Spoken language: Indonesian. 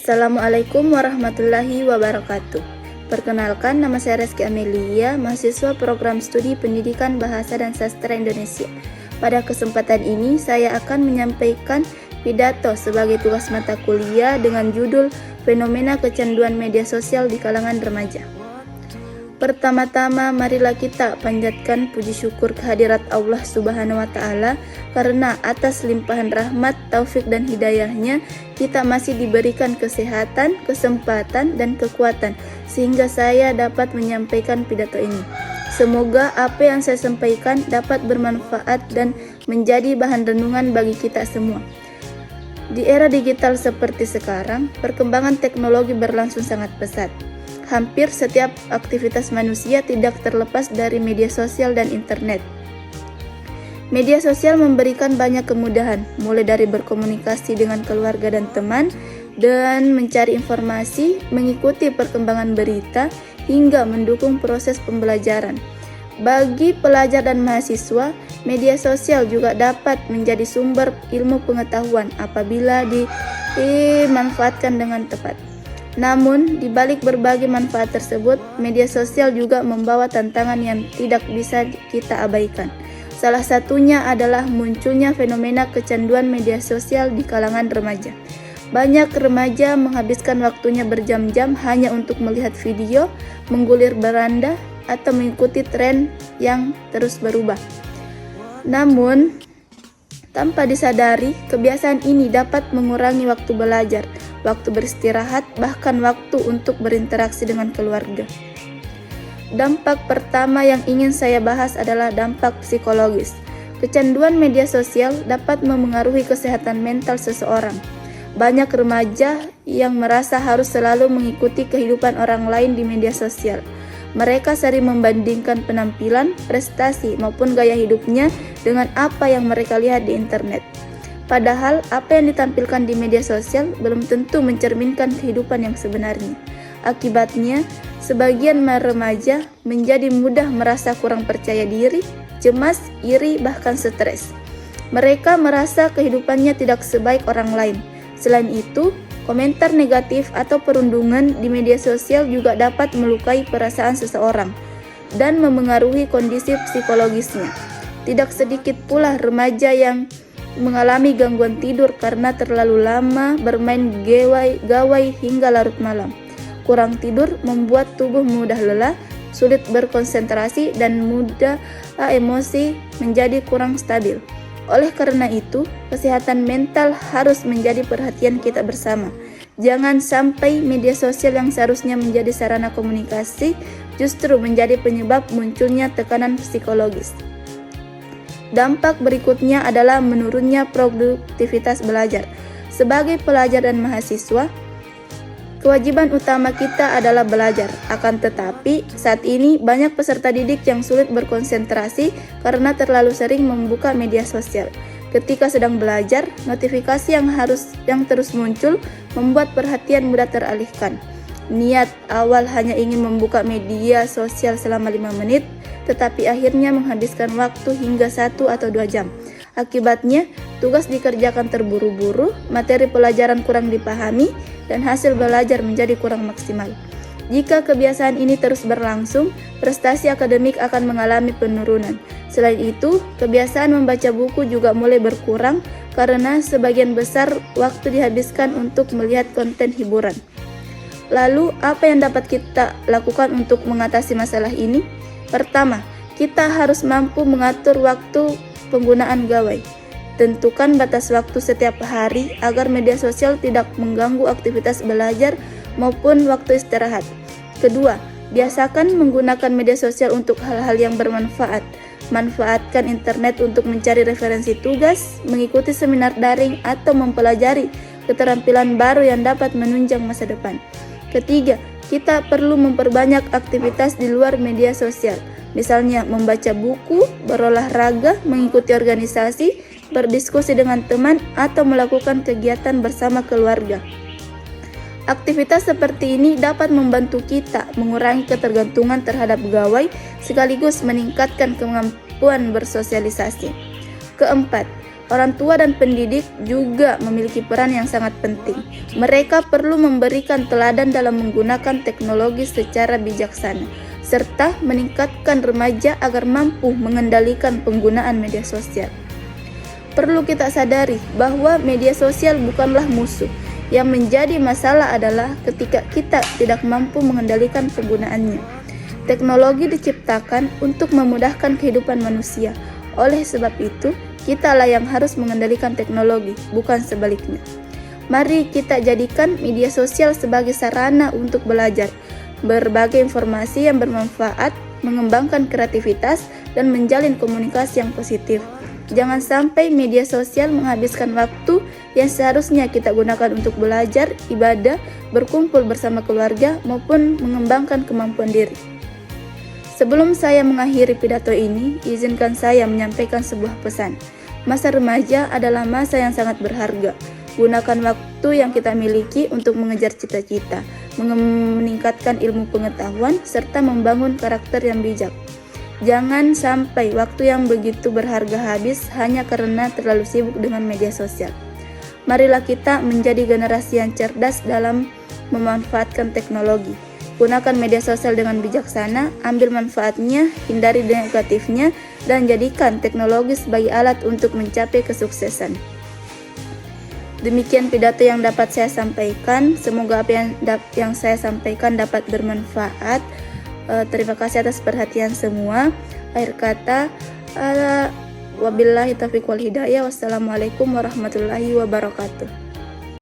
Assalamualaikum warahmatullahi wabarakatuh. Perkenalkan, nama saya Reski Amelia, mahasiswa program studi Pendidikan Bahasa dan Sastra Indonesia. Pada kesempatan ini, saya akan menyampaikan pidato sebagai tugas mata kuliah dengan judul Fenomena Kecanduan Media Sosial di Kalangan Remaja. Pertama-tama, marilah kita panjatkan puji syukur kehadirat Allah Subhanahu wa Ta'ala, karena atas limpahan rahmat, taufik dan hidayahnya kita masih diberikan kesehatan, kesempatan dan kekuatan sehingga saya dapat menyampaikan pidato ini. Semoga apa yang saya sampaikan dapat bermanfaat dan menjadi bahan renungan bagi kita semua. Di era digital seperti sekarang, perkembangan teknologi berlangsung sangat pesat. Hampir setiap aktivitas manusia tidak terlepas dari media sosial dan internet. Media sosial memberikan banyak kemudahan, mulai dari berkomunikasi dengan keluarga dan teman, dan mencari informasi, mengikuti perkembangan berita, hingga mendukung proses pembelajaran. Bagi pelajar dan mahasiswa, media sosial juga dapat menjadi sumber ilmu pengetahuan apabila dimanfaatkan dengan tepat. Namun, di balik berbagai manfaat tersebut, media sosial juga membawa tantangan yang tidak bisa kita abaikan. Salah satunya adalah munculnya fenomena kecanduan media sosial di kalangan remaja. Banyak remaja menghabiskan waktunya berjam-jam hanya untuk melihat video, menggulir beranda, atau mengikuti tren yang terus berubah. Namun, tanpa disadari, kebiasaan ini dapat mengurangi waktu belajar, waktu beristirahat, bahkan waktu untuk berinteraksi dengan keluarga. Dampak pertama yang ingin saya bahas adalah dampak psikologis. Kecanduan media sosial dapat memengaruhi kesehatan mental seseorang. Banyak remaja yang merasa harus selalu mengikuti kehidupan orang lain di media sosial. Mereka sering membandingkan penampilan, prestasi, maupun gaya hidupnya dengan apa yang mereka lihat di internet. Padahal apa yang ditampilkan di media sosial belum tentu mencerminkan kehidupan yang sebenarnya. Akibatnya, sebagian remaja menjadi mudah merasa kurang percaya diri, cemas, iri, bahkan stres. Mereka merasa kehidupannya tidak sebaik orang lain. Selain itu, komentar negatif atau perundungan di media sosial juga dapat melukai perasaan seseorang dan memengaruhi kondisi psikologisnya. Tidak sedikit pula remaja yang mengalami gangguan tidur karena terlalu lama bermain gawai hingga larut malam. Kurang tidur membuat tubuh mudah lelah, sulit berkonsentrasi, dan mudah emosi menjadi kurang stabil. Oleh karena itu, kesehatan mental harus menjadi perhatian kita bersama. Jangan sampai media sosial yang seharusnya menjadi sarana komunikasi justru menjadi penyebab munculnya tekanan psikologis. Dampak berikutnya adalah menurunnya produktivitas belajar. Sebagai pelajar dan mahasiswa, kewajiban utama kita adalah belajar. Akan tetapi, saat ini banyak peserta didik yang sulit berkonsentrasi karena terlalu sering membuka media sosial. Ketika sedang belajar, notifikasi yang terus muncul membuat perhatian mudah teralihkan. Niat awal hanya ingin membuka media sosial selama 5 menit, tetapi akhirnya menghabiskan waktu hingga 1 atau 2 jam. Akibatnya, tugas dikerjakan terburu-buru, materi pelajaran kurang dipahami, dan hasil belajar menjadi kurang maksimal. Jika kebiasaan ini terus berlangsung, prestasi akademik akan mengalami penurunan. Selain itu, kebiasaan membaca buku juga mulai berkurang karena sebagian besar waktu dihabiskan untuk melihat konten hiburan. Lalu, apa yang dapat kita lakukan untuk mengatasi masalah ini? Pertama, kita harus mampu mengatur waktu penggunaan gawai. Tentukan batas waktu setiap hari agar media sosial tidak mengganggu aktivitas belajar maupun waktu istirahat. Kedua, biasakan menggunakan media sosial untuk hal-hal yang bermanfaat. Manfaatkan internet untuk mencari referensi tugas, mengikuti seminar daring, atau mempelajari keterampilan baru yang dapat menunjang masa depan. Ketiga, kita perlu memperbanyak aktivitas di luar media sosial, misalnya membaca buku, berolahraga, mengikuti organisasi, berdiskusi dengan teman, atau melakukan kegiatan bersama keluarga. Aktivitas seperti ini dapat membantu kita mengurangi ketergantungan terhadap gawai sekaligus meningkatkan kemampuan bersosialisasi. Keempat, Orang tua dan pendidik juga memiliki peran yang sangat penting. Mereka perlu memberikan teladan dalam menggunakan teknologi secara bijaksana, serta meningkatkan remaja agar mampu mengendalikan penggunaan media sosial. Perlu kita sadari bahwa media sosial bukanlah musuh. Yang menjadi masalah adalah ketika kita tidak mampu mengendalikan penggunaannya. Teknologi diciptakan untuk memudahkan kehidupan manusia. Oleh sebab itu, kitalah yang harus mengendalikan teknologi, bukan sebaliknya. Mari kita jadikan media sosial sebagai sarana untuk belajar, berbagai informasi yang bermanfaat, mengembangkan kreativitas, dan menjalin komunikasi yang positif. Jangan sampai media sosial menghabiskan waktu yang seharusnya kita gunakan untuk belajar, ibadah, berkumpul bersama keluarga, maupun mengembangkan kemampuan diri. Sebelum saya mengakhiri pidato ini, izinkan saya menyampaikan sebuah pesan. Masa remaja adalah masa yang sangat berharga. Gunakan waktu yang kita miliki untuk mengejar cita-cita, meningkatkan ilmu pengetahuan, serta membangun karakter yang bijak. Jangan sampai waktu yang begitu berharga habis hanya karena terlalu sibuk dengan media sosial. Marilah kita menjadi generasi yang cerdas dalam memanfaatkan teknologi. Gunakan media sosial dengan bijaksana, ambil manfaatnya, hindari negatifnya, dan jadikan teknologi sebagai alat untuk mencapai kesuksesan. Demikian pidato yang dapat saya sampaikan. Semoga apa yang saya sampaikan dapat bermanfaat. Terima kasih atas perhatian semua. Akhir kata, wabillahi taufiq wal hidayah. Wassalamualaikum warahmatullahi wabarakatuh.